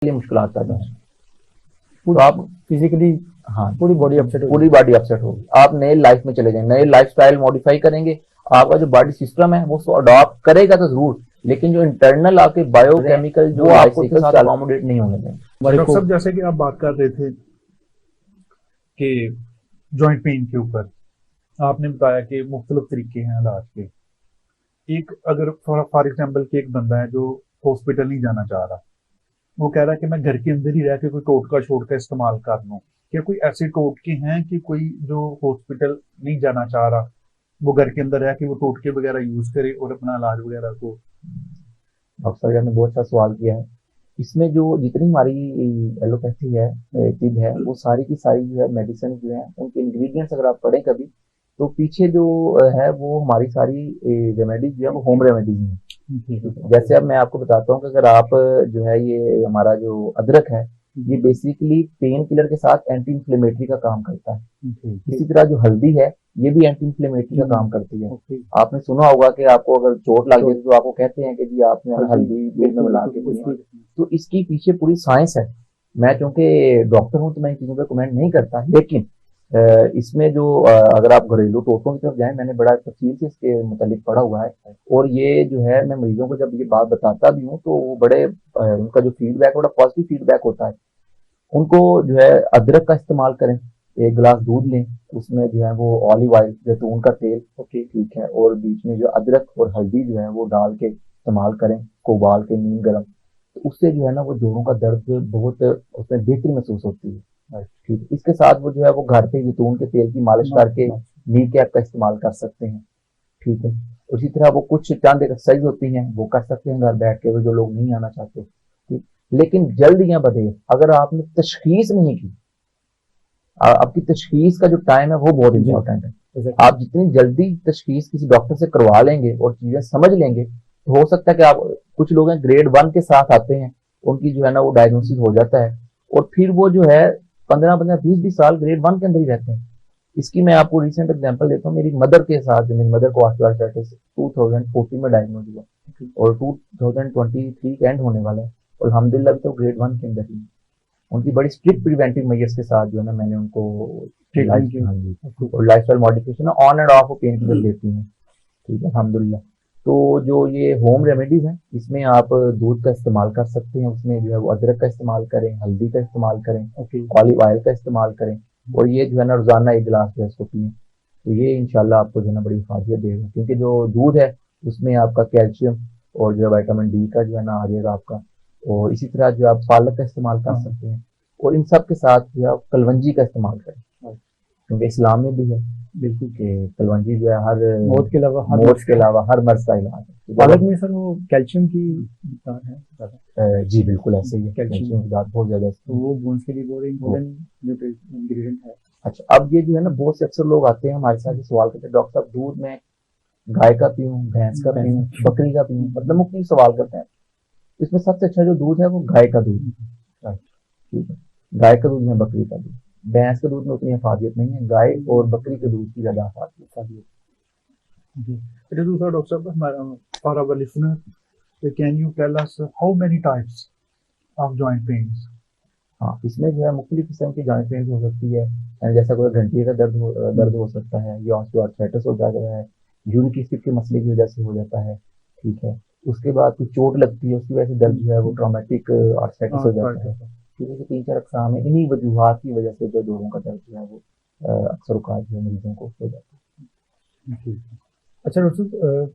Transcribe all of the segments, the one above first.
लिए मुश्किलात पैदा होंगी। तो पूरी आप फिजिकली हाँ पूरी बॉडी अपसेट होगी। पूरी बॉडी अपसेट होगी। आप नए लाइफ में चले जाएंगे, नए लाइफ स्टाइल मॉडिफाई करेंगे, आपका जो बॉडी सिस्टम है वो अडॉप्ट करेगा तो जरूर, लेकिन जो इंटरनल आपके बायोकेमिकल जो आपको इसके साथ अकोमोडेट नहीं होने देंगे। हमारे डॉक्टर को साहब, जैसे कि आप बात कर रहे थे कि जॉइंट पेन के ऊपर आपने बताया कि मुख्तलिफ तरीके हैं इलाज के। एक अगर फॉर एग्जाम्पल कि एक बंदा है जो हॉस्पिटल नहीं जाना चाह रहा, वो कह रहा है कि मैं घर के अंदर ही रह के कोई टोटका शोटका इस्तेमाल कर लूँ, क्या कोई ऐसे टोटके हैं कि कोई जो हॉस्पिटल नहीं जाना चाह रहा वो घर के अंदर रह के वो टोटके वगैरह यूज करे और अपना इलाज वगैरह को? डॉक्टर साहब ने बहुत अच्छा सवाल किया है। इसमें जो जितनी हमारी एलोपैथी है, तिब है, वो सारी की सारी जो है मेडिसिन जो है उनके इंग्रेडिएंट्स अगर आप पढ़ें कभी, तो पीछे जो है वो हमारी सारी रेमेडीज जो है वो होम रेमेडीज हैं। जैसे अब मैं आपको बताता हूँ कि अगर आप जो है ये हमारा जो अदरक है, ये बेसिकली पेन किलर के साथ एंटी इंफ्लेमेटरी का काम करता है। इसी तरह जो हल्दी है, ये भी एंटी इंफ्लेमेटरी का काम करती है। आपने सुना होगा कि आपको अगर चोट लग जाए तो आपको कहते हैं कि जी आपने हल्दी दूध में मिला के पिए। तो इसकी पीछे पूरी साइंस है। मैं चूंकि डॉक्टर हूं तो मैं इन चीजों पर कमेंट नहीं करता, लेकिन इसमें जो अगर आप घरेलू टोटकों की तरफ जाएं, मैंने बड़ा तफसील से इसके मुतालिक पढ़ा हुआ है। और ये जो है मैं मरीजों को जब ये बात बताता भी हूँ तो वो बड़े उनका जो फीडबैक बड़ा पॉजिटिव फीडबैक होता है। उनको जो है अदरक का इस्तेमाल करें, एक गिलास दूध लें, उसमें जो है वो ऑलिव ऑयल जैतून का तेल, ओके ठीक है, और बीच में जो अदरक और हल्दी जो है वो डाल के इस्तेमाल करें, को उबाल के नीम गर्म, तो उससे जो है ना वो जोड़ों का दर्द बहुत उसमें बेहतरी महसूस होती है। ठीक, इसके साथ वो जो है वो घर पे जैतून के तेल की मालिश करके नी कैप का इस्तेमाल कर सकते हैं। ठीक है, उसी तरह वो कुछ चंद एक्सरसाइज होती हैं वो कर सकते हैं घर बैठ के, वो जो लोग नहीं आना चाहते। ठीक, लेकिन जल्द या बदेर अगर आपने तशखीस नहीं की, आपकी तशखीस का जो टाइम है वो बहुत इंपॉर्टेंट है। आप जितनी जल्दी तशखीस किसी डॉक्टर से करवा लेंगे और चीजें समझ लेंगे, तो हो सकता है कि आप कुछ लोग हैं ग्रेड 1 के साथ आते हैं, उनकी जो है ना वो डायग्नोसिस हो जाता है, और फिर वो जो है 15-20 साल ग्रेड 1 के अंदर ही रहते हैं। इसकी मैं आपको रिसेंट एग्जांपल देता हूँ। मेरी मदर के साथ, जो मेरी मदर को ऑस्टियोआर्थराइटिस 2014 में डायग्नोज हुआ और 2023 के एंड होने वाला है, और अल्हम्दुलिल्लाह तो ग्रेड 1 के अंदर ही। उनकी बड़ी स्ट्रिक्ट प्रिवेंटिव मेजर्स के साथ जो है ना मैंने उनको ट्रीटमेंट की, हाँ जी, और lifestyle modification on end of pain killer लेती हैं। ठीक है, अल्हम्दुलिल्लाह। तो जो ये होम रेमेडीज हैं, इसमें आप दूध का इस्तेमाल कर सकते हैं, उसमें जो है वो अदरक का इस्तेमाल करें, हल्दी का इस्तेमाल करें, ऑलिव ऑयल का इस्तेमाल करें, और ये जो है ना रोजाना एक गिलास जो है इसको पिए। तो ये इंशाल्लाह आपको जो है ना बड़ी हिफाजत देगा, क्योंकि जो दूध है उसमें आपका कैल्शियम और जो है विटामिन डी का जो है ना आ जाएगा आपका। और इसी तरह जो आप पालक का इस्तेमाल कर सकते हैं, और इन सब के साथ जो है आप कलवंजी का इस्तेमाल करें, क्योंकि इस्लाम में भी है बिल्कुल कि कलवंजी जो है हर मौत के अलावा हर मर्ज का इलाज है। पालक में सर वो कैल्शियम की मिकदार है ज़्यादा। जी बिल्कुल ऐसे ही है, कैल्शियम की बात बहुत ज्यादा है। तो वो बोन्स के लिए बहुत इम्पोर्टेंट इंग्रेडिएंट है। अच्छा, अब ये जो है ना बहुत से अक्सर लोग आते हैं हमारे साथ ये सवाल करते हैं, डॉक्टर साहब दूध में गाय का पीऊं, भैंस का पीऊं, बकरी का पीऊं, मतलब मुख्तलिफ सवाल करते हैं। इसमें सबसे अच्छा जो दूध है वो गाय का दूध है। ठीक है, गाय का दूध है, बकरी का दूध, भैंस के दूध में उतनी हिफाजत नहीं है, गाय और बकरी के दूध की ज्यादा हिफाजत। अच्छा, दूसरा डॉक्टर साहब, हमारा for our listener, can you tell us how many types of joint pains? हाँ, इसमें जो है मुख्तलिफ किस्म की जॉइंट पेन हो सकती है, जैसा कोई घंटी का दर्द हो सकता है, या ऑस्टियोआर्थराइटिस हो जाता है, यूरिक एसिड के मसले की वजह से हो जाता है। ठीक है, उसके बाद कुछ चोट लगती है उसकी वजह से दर्द जो है वो ट्रॉमेटिक आर्थराइटिस हो जाता है। ठीक है, 3-4 अक़साम है, इन्हीं वजूहात की वजह से जो जोड़ों का दर्द जो है वो अक्सर औक़ात जो है मरीजों को हो जाता है। अच्छा डॉक्टर साहब,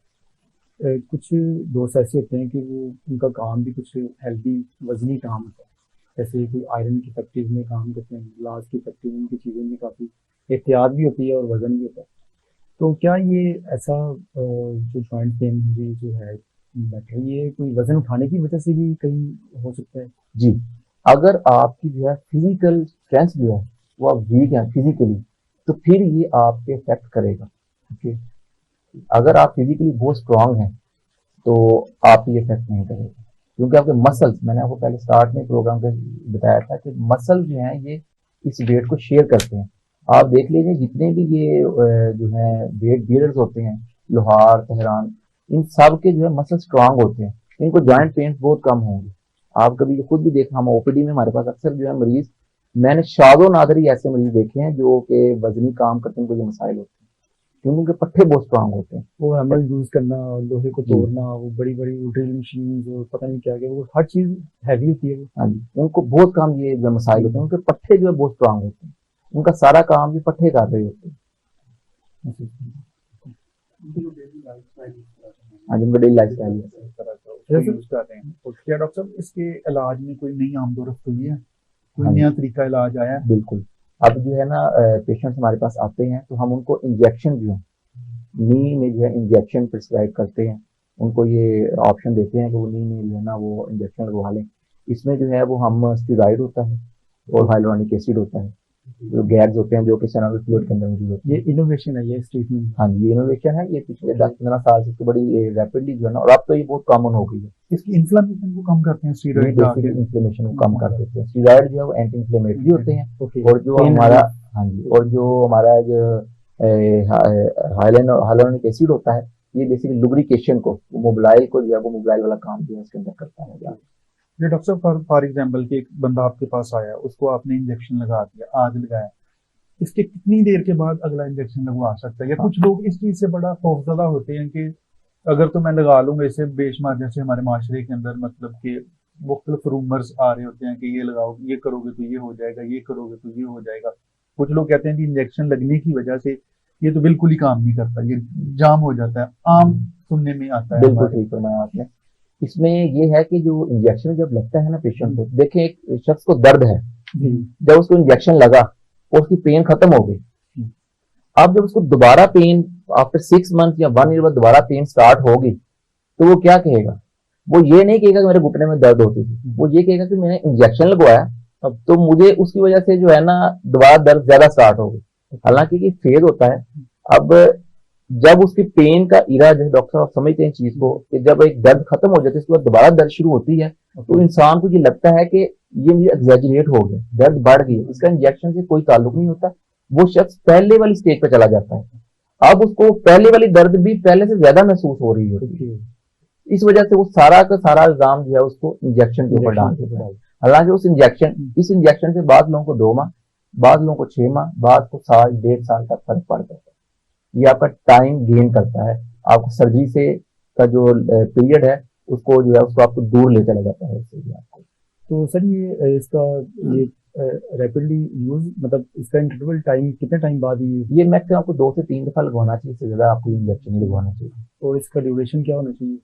कुछ दोस्त ऐसे होते हैं कि वो उनका काम भी कुछ हेल्दी वजनी काम होता है, जैसे कोई आयरन की फैक्ट्रीज में काम करते हैं, ग्लास की फैक्ट्री में, उनकी चीज़ों में काफ़ी एहतियात भी होती है और वजन भी होता है। तो क्या ये ऐसा जो जॉइंट पेन भी जो है बैठे, ये कोई वजन उठाने की वजह से भी कहीं हो सकता है? जी, अगर आपकी जो है फिजिकल स्ट्रेंथ जो है वो आप वीक है फिजिकली, तो फिर ये आपके इफेक्ट करेगा। ओके, अगर आप फिजिकली बहुत स्ट्रांग हैं तो आप ये इफेक्ट नहीं करेगा, क्योंकि आपके मसल्स, मैंने आपको पहले स्टार्ट में प्रोग्राम के बताया था कि मसल जो है ये इस वेट को शेयर करते हैं। आप देख लीजिए जितने भी ये जो है वेट बियरर्स होते हैं, लोहार, तेहरान, इन सब के जो है मसल स्ट्रांग होते हैं, इनको जॉइंट पेन बहुत कम होंगे। आप कभी खुद भी देख, हम ओपीडी में हमारे पास अक्सर जो है मरीज, मैंने शादो नादरी ऐसे मरीज देखे हैं जो कि वजनी काम करते हैं, उनको जो मसाइल होते हैं क्योंकि उनके पट्टे बहुत स्ट्रांग होते हैं। वो हैमर यूज करना, लोहे को जी तोड़ना, वो बड़ी बड़ी ड्रिल मशीन और पता नहीं क्या क्या, वो हर चीज हैवी होती है वो। हाँ जी, उनको बहुत काम ये जो मसाइल होते हैं, उनके पट्टे जो है बहुत स्ट्रांग होते हैं, उनका सारा काम भी पट्टे कर रहे होते हैं। हाँ जी, उनका डेली लाइफ स्टाइल है। इस तरह का उसको यूज कर रहे हैं। तो क्या डॉक्टर साहब इसके इलाज में कोई नई आमदोरफ्त हुई है, कोई हाँ जी, नया तरीका इलाज आया है? बिल्कुल। अब जो है ना पेशेंट्स हमारे पास आते हैं तो हम उनको इंजेक्शन जो है नी में जो है इंजेक्शन प्रिस्क्राइब करते हैं, उनको ये ऑप्शन देते हैं कि वो नी में जो है ना वो इंजेक्शन लगवा लें। इसमें जो है वो हम स्टेरॉइड होता है और हाइलोनिक एसिड होता है, जो गैस होते हैं जो कि सिनोवियल फ्लूइड के अंदर मौजूद होते ये हैं। इनोवेशन है ये इस ट्रीटमेंट। हाँ जी, ये इनोवेशन है, ये पिछले 10-15 साल से तो बड़ी रैपिडली जो है ना, और अब तो ये बहुत कॉमन हो गई है। इसकी इन्फ्लेमेशन को कम करते हैं ये स्टीरॉइड बेसिकली डाल इन्फ्लेमेशन को कम कर देते हैं। स्टेरॉइड जो है वो एंटी इन्फ्लेमेटरी होते हैं, ओके। और जो हमारा, हाँ जी, और जो हमारा जो हाइलोनिक एसिड होता है, ये बेसिकली लुब्रिकेशन को, मोबिलाइल को जो है वो मोबिलाइल वाला काम जो है इसके अंदर करता है। ये डॉक्टर साहब फॉर एग्जाम्पल कि एक बंदा आपके पास आया, उसको आपने इंजेक्शन लगा दिया, आज लगाया, इसके कितनी देर के बाद अगला इंजेक्शन लगवा सकता है? या कुछ लोग इस चीज से बड़ा खौफजदा होते हैं कि अगर तो मैं लगा लूंगा इसे, बेशुमार जैसे हमारे माशरे के अंदर मतलब कि मुख्तलिफ रूमर्स आ रहे होते हैं कि ये लगाओ, ये करोगे तो ये हो जाएगा, ये करोगे तो ये हो जाएगा। कुछ लोग कहते हैं कि इंजेक्शन लगने की वजह से ये तो बिल्कुल ही काम नहीं करता, ये जाम हो जाता है, आम सुनने में आता है बिल्कुल हमारे। ठीक फरमाया आपने। इसमें ये है कि जो इंजेक्शन जब लगता है ना पेशेंट को, देखें एक शख्स को दर्द है, जब उसको इंजेक्शन लगा और उसकी पेन खत्म हो गई, अब जब उसको दोबारा पेन आफ्टर 6 मंथ या 1 ईयर बाद दोबारा पेन स्टार्ट होगी, तो वो क्या कहेगा? वो ये नहीं कहेगा कि मेरे घुटने में दर्द होती थी, वो ये कहेगा कि मैंने इंजेक्शन लगवाया, अब तो मुझे उसकी वजह से जो है ना दोबारा दर्द ज्यादा स्टार्ट हो गई। हालांकि ये फेज होता है। अब जब उसकी पेन का इरा जो है, डॉक्टर साहब समझते हैं चीज को, कि जब एक दर्द खत्म हो जाती है उसके बाद दोबारा दर्द शुरू होती है, तो इंसान को ये लगता है कि ये मुझे एग्जैजरेट हो गया, दर्द बढ़ गई। इसका इंजेक्शन से कोई ताल्लुक नहीं होता, वो शख्स पहले वाली स्टेज पे चला जाता है। अब उसको पहले वाली दर्द भी पहले से ज्यादा महसूस हो रही होती है, इस वजह से वो सारा का सारा इल्जाम जो है उसको इंजेक्शन के ऊपर डाल देता है। हालांकि उस इस इंजेक्शन से बाद लोगों को 2 माह, बाद लोगों को 6 माह, बाद को साल 1.5 साल तक फर्क पड़ जाता है। ये आपका टाइम गेन करता है, आपको सर्जरी से का जो पीरियड है उसको जो है उसको आपको दूर ले चला जाता है इससे भी आपको। तो सर ये इसका ये रैपिडली यूज, मतलब इसका इंटरवल टाइम कितने टाइम बाद ये मैक्सिमम आपको 2 से 3 दफा लगवाना चाहिए, इससे ज्यादा आपको इंजेक्शन नहीं लगवाना चाहिए। और इसका ड्यूरेशन क्या होना चाहिए?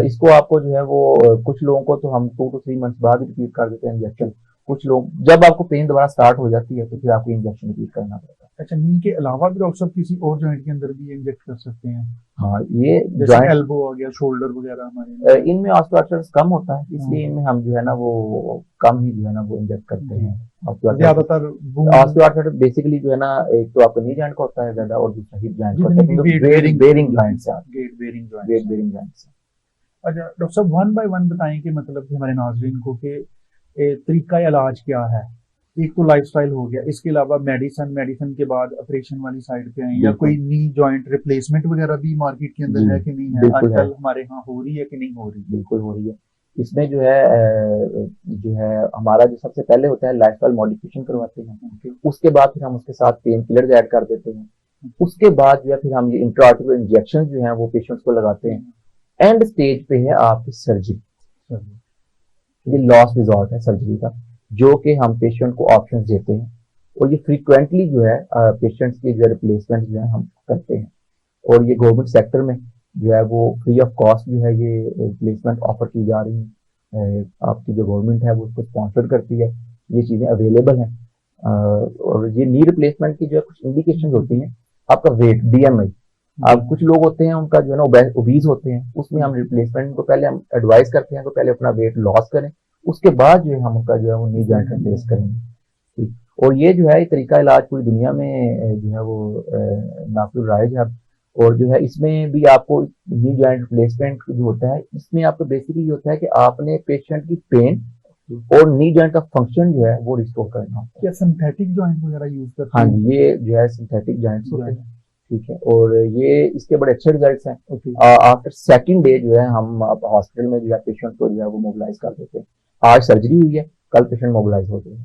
इसको आपको जो है वो कुछ लोगों को तो हम 2 to 3 मंथ्स बाद रिपीट कर देते हैं इंजेक्शन। कुछ लोग जब आपको पेन दोबारा स्टार्ट हो जाती है तो फिर आपको इंजेक्शन रिपीट करना पड़ता है। अच्छा, नी के अलावा भी डॉक्टर साहब किसी और जॉइंट के अंदर भी इंजेक्ट कर सकते हैं? हाँ, ये जैसे जॉइंट एल्बो हो गया, शोल्डर वगैरह हमारे इनमें ऑस्टियोआर्थराइटिस कम होता है, इसलिए इनमें हम जो है ना वो कम ही जो है ना वो इंजेक्ट करते हैं। ज्यादातर ऑस्टियोआर्थराइटिस बेसिकली जो है ना, एक तो आपको नी जॉइंट का होता है ज्यादा, और दूसरा हिप जॉइंट का होता है, वेट बेयरिंग बेरिंग जॉइंट्स हैं, weight bearing weight joints. Bearing joints. अच्छा डॉक्टर साहब, 1 बाय 1 बताएं कि मतलब कि हमारे नाज़रीन को कि तरीका इलाज क्या है? एक तो लाइफस्टाइल हो गया, इसके अलावा मेडिसिन के बाद ऑपरेशन वाली साइड पे हैं, या कोई नी जॉइंट रिप्लेसमेंट वगैरह भी मार्केट के अंदर है कि नहीं है? आजकल हमारे यहाँ हो रही है कि नहीं हो रही? बिल्कुल हो रही है। इसमें जो है हमारा जो सबसे पहले होता है लाइफस्टाइल मॉडिफिकेशन करवाते हैं, उसके बाद फिर हम उसके साथ पेन किलर्स ऐड कर देते हैं, उसके बाद जो है फिर हम ये इंट्राआर्टिकुलर इंजेक्शन जो है वो पेशेंट्स को लगाते हैं। एंड स्टेज पे है आपकी सर्जरी, ये लास्ट रिजॉर्ट है सर्जरी का, जो कि हम पेशेंट को ऑप्शन देते हैं, और ये फ्रीक्वेंटली जो है पेशेंट्स की जो रिप्लेसमेंट जो है हम करते हैं, और ये गवर्नमेंट सेक्टर में जो है वो फ्री ऑफ कॉस्ट जो है ये रिप्लेसमेंट ऑफर की जा रही है। आपकी जो गवर्नमेंट है वो उसको स्पॉन्सर करती है, ये चीजें अवेलेबल हैं। और ये नी रिप्लेसमेंट की जो है कुछ इंडिकेशन होती हैं, आपका वेट BMI, अब कुछ लोग होते हैं उनका जो है ना ओबीज होते हैं, उसमें हम रिप्लेसमेंट को पहले हम एडवाइस करते हैं तो पहले अपना वेट लॉस करें, उसके बाद जो है हम उनका जो है वो नी जॉइंट रिप्लेस करेंगे। ठीक, और ये जो है ये तरीका इलाज पूरी दुनिया में जो है वो नाफिज राइज है। और जो है इसमें भी आपको नी जॉइंट रिप्लेसमेंट जो होता है, इसमें आपको बेसिकली होता है कि आपने पेशेंट की पेन और नी जॉइंट का फंक्शन जो है वो रिस्टोर करना होता है। क्या सिंथेटिक जॉइंट वगैरह यूज करते हाँ हैं? जी, ये जो है सिंथेटिक जॉइंट्स होते हैं। ठीक है, और ये इसके बड़े अच्छे रिजल्ट्स हैं। आफ्टर सेकंड डे जो है हम हॉस्पिटल में जो है पेशेंट को जो है वो मोबिलाइज कर देते हैं। आज सर्जरी हुई है, कल पेशेंट मोबिलाइज हो गया।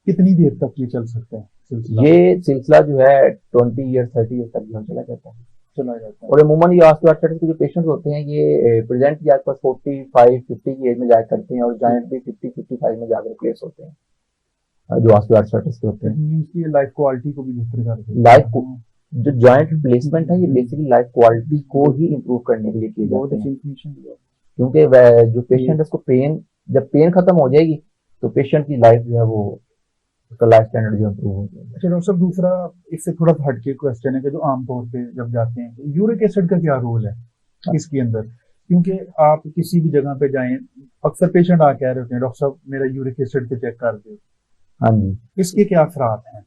कितनी देर तक ये चल सकता है सिलसिला? ये सिलसिला जो है 20 ईयर 30 ईयर तक जो चला जाता है। और अमूमन ये ऑस्टियोआर्थराइटिस के जो पेशेंट होते हैं ये प्रेजेंट के आसपास 45-50 की एज में जाकर करते हैं और जॉइंट भी 50-55 में जाकर रिप्लेस होते हैं जो ऑस्टियोआर्थराइटिस के होते हैं। इसकी लाइफ क्वालिटी को भी बेहतर कर देते हैं। लाइफ जो जॉइंट रिप्लेसमेंट है ये बेसिकली लाइफ क्वालिटी को ही इम्प्रूव करने के लिए किए जाते हैं, क्योंकि जो पेशेंट है उसको जब पेन खत्म हो जाएगी तो पेशेंट की लाइफ जो है वो उसका लाइफ स्टैंडर्ड जो इम्प्रूव हो जाएगा। चलो सब दूसरा इससे थोड़ा हटके क्वेश्चन है कि जो आमतौर पे जब जाते हैं यूरिक एसिड का क्या रोल है इसके अंदर, क्योंकि आप किसी भी जगह पे जाएं अक्सर पेशेंट आ कह रहे होते हैं डॉक्टर साहब मेरा यूरिक एसिड पे चेक कर दो। हाँ जी, इसके क्या असरात हैं?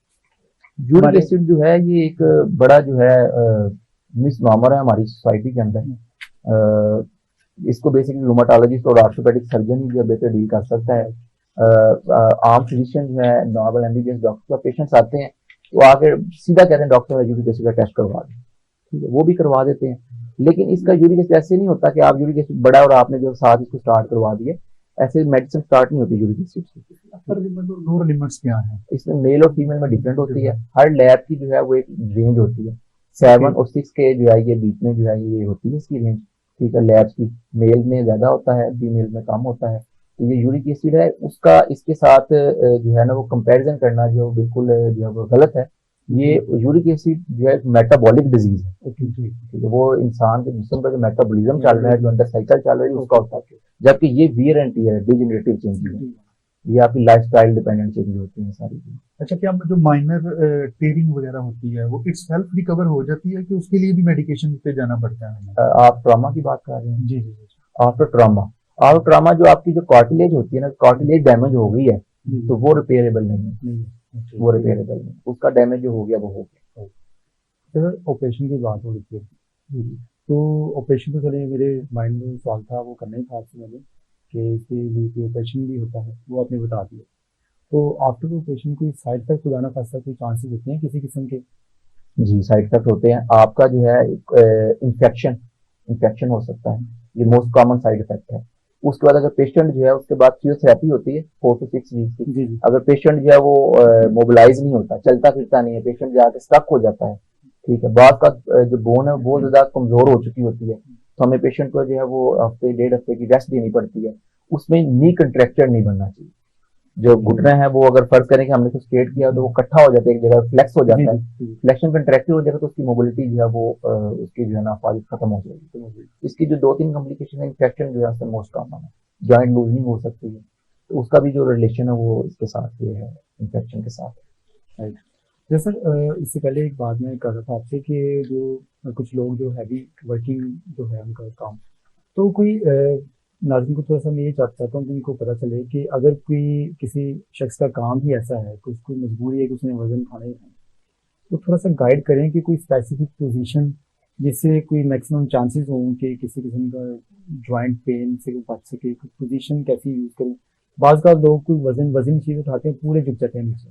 यूरिक एसिड जो है ये एक बड़ा जो है मिसनॉमर है हमारी सोसाइटी के अंदर। इसको बेसिकली रूमेटोलॉजिस्ट और ऑर्थोपेडिक सर्जन ही जो बेहतर डील कर सकता है। आम फिजिशियन जो है नॉर्मल एमबीबीएस डॉक्टर का पेशेंट्स आते हैं तो आके सीधा कहते हैं डॉक्टर यूरिक एसिड का टेस्ट करवा दें, ठीक है, वो भी करवा देते हैं। लेकिन इसका यूरिक एसिड ऐसे नहीं होता कि आप यूरिक एसिड बढ़ा और आपने जो साथ इसको स्टार्ट करवा दिए, ऐसे मेडिसिन स्टार्ट नहीं होती यूरिक एसिड से। लोअर लिमिट्स क्या है इसमें मेल और फीमेल में डिफरेंट होती है। हर लैब की जो है वो एक रेंज होती है, 7 और 6 के जो है ये बीच में जो है ये होती है इसकी रेंज, ठीक है। लैब्स की मेल में ज्यादा होता है, फीमेल में कम होता है। तो ये यूरिक एसिड है उसका इसके साथ जो है ना वो कंपैरिजन करना जो बिल्कुल जो है वो गलत है। ये यूरिक एसिड जो है मेटाबॉलिक डिजीज है, ठीक है, वो इंसान के जिस्म का जो मेटाबॉलिज्म चल रहा है, जो अंदर साइकिल चल रही है उसका होता है। जबकि ये वियर एंड टियर है, डिजेनरेटिव चेंजेस है, ये आपकी लाइफस्टाइल डिपेंडेंट चेंज होती है सारी चीजें। अच्छा, क्या जो माइनर टेयरिंग वगैरह होती है वो इट्स सेल्फ रिकवर हो जाती है कि उसके लिए भी मेडिकेशन पे जाना पड़ता है? आप ट्रॉमा की बात कर रहे हैं? जी जी जी। आफ्टर ट्रॉमा जो आपकी जो कार्टिलेज होती है ना, कार्टिलेज डैमेज हो गई है तो वो रिपेयरेबल नहीं है, वो रिपेयरेबल नहीं, उसका डैमेज जो हो गया वो हो गया। सर ऑपरेशन की बात हो रही थी, तो ऑपरेशन तो चले मेरे माइंड में सवाल था वो करना ही था आपसे मैंने कि इसके लिए ऑपरेशन भी होता है, वो आपने बता दिया। तो आफ्टर ऑपरेशन कोई साइड इफेक्ट खुदा खासा कोई चांसेस होते हैं किसी किस्म के? जी, साइड इफेक्ट होते हैं। आपका जो है इन्फेक्शन हो सकता है, ये मोस्ट कॉमन साइड इफेक्ट है। उसके बाद अगर पेशेंट जो है उसके बाद फिजियोथेरेपी होती है 4 to 6 वीक की। अगर पेशेंट जो है वो मोबिलाइज नहीं होता, चलता फिरता नहीं है, पेशेंट जाके स्टक हो जाता है, ठीक है, बाद का जो बोन है वो ज्यादा कमजोर हो चुकी होती है, तो हमें पेशेंट को जो है वो हफ्ते 1.5 हफ्ते की रेस्ट देनी पड़ती है। उसमें नी कंट्रैक्चर नहीं बनना चाहिए। जो घुटना है वो अगर फर्ज करें कि हमने कुछ स्ट्रेट किया तो वो इकट्ठा हो जाता है, एक जगह फ्लेक्स हो जाता है, फ्लेक्शन कंट्रैक्टिव हो जाएगा तो उसकी मोबिलिटी जो है वो उसकी जो है ना फाजिल खत्म हो जाएगी। तो इसकी जो 2-3 कॉम्प्लिकेशन है, इन्फेक्शन जो है उससे मोस्ट कॉमन है, जॉइंट लूजनिंग हो सकती है, तो उसका भी जो रिलेशन है वो इसके साथ ये है, इन्फेक्शन के साथ। राइट। जैसे इससे पहले एक बात मैं कर रहा था आपसे कि जो कुछ लोग जो हैवी वर्किंग जो है उनका काम, तो कोई नाज़रीन को थोड़ा सा मैं ये चाहता हूँ कि उनको पता चले कि अगर कोई किसी शख्स का काम ही ऐसा है कि उसको मजबूरी है कि उसने वजन खाने हैं, तो थोड़ा सा गाइड करें कि कोई स्पेसिफिक पोजीशन जिससे कोई मैक्सिमम चांसेस हों कि किसी किस्म का जॉइंट पेन से बच सके, पोजीशन कैसी यूज़ करें। बाज़ का लोग कोई वजन चीज़ उठाते हैं पूरे झुक जाते हैं नीचे,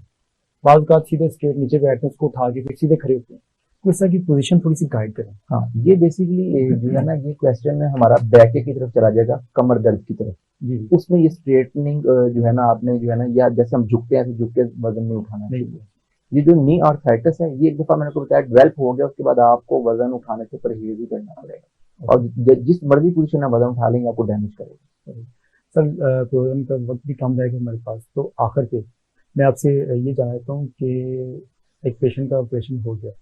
बाज़ का सीधे स्ट्रेट नीचे बैठते हैं, उसको उठा के फिर सीधे खड़े होते हैं, तो इस तरह की पोजीशन थोड़ी सी गाइड करें। हाँ, ये बेसिकली जो है ना ये क्वेश्चन हमारा बैक की तरफ चला जाएगा, कमर दर्द की तरफ जी। उसमें ये स्ट्रेटनिंग जो है ना आपने जो है ना, या जैसे हम झुकते हैं तो झुक के वजन नहीं उठाना चाहिए। ये जो नी आर्थराइटिस है ये एक दफा मैंने को बताया डेवलप हो गया, उसके बाद आपको वजन उठाने से परहेज ही करना पड़ेगा, और जिस मर्जी पोजीशन में वजन उठा लेंगे आपको डैमेज करेगा। सर प्रोग्राम का वक्त भी कम रहेगा हमारे पास, तो आखिर पे मैं आपसे ये जानना चाहता हूँ कि एक पेशेंट का ऑपरेशन हो गया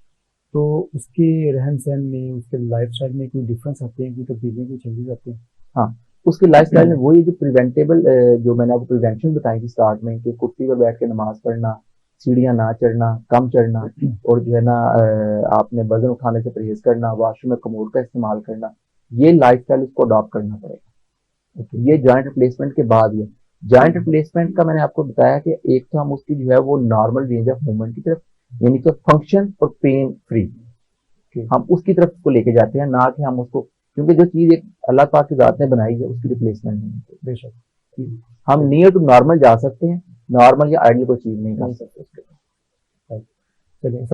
तो उसके रहन सहन में, उसके लाइफ स्टाइल में कोई डिफरेंस आते हैं, कोई तब्दीलियाँ, कोई चेंजेस आते हैं? हाँ, उसके लाइफ स्टाइल में वही जो प्रिवेंटेबल जो मैंने आपको प्रिवेंशन बताई थी स्टार्ट में कि कुर्सी पर बैठ के नमाज पढ़ना, सीढ़ियाँ ना चढ़ना, कम चढ़ना, और जो है ना आपने वजन उठाने से परहेज करना, वॉशरूम में कमोड का इस्तेमाल करना, ये लाइफ स्टाइल उसको अडॉप्ट करना पड़ेगा। ये जॉइंट रिप्लेसमेंट के बाद ये जॉइंट रिप्लेसमेंट का मैंने आपको बताया कि एक तो हम उसकी जो है वो नॉर्मल रेंज ऑफ मूवमेंट की तरफ, यानी कि फंक्शन और पेन फ्री, हम उसकी तरफ उसको लेके जाते हैं, ना कि हम उसको, क्योंकि जो चीज एक अल्लाह पाक की जात ने बनाई है उसकी रिप्लेसमेंट नहीं है। बेशक हम नियर टू नॉर्मल जा सकते हैं, नॉर्मल या आइडियल कोई चीज नहीं कर सकते उसके। चलिए।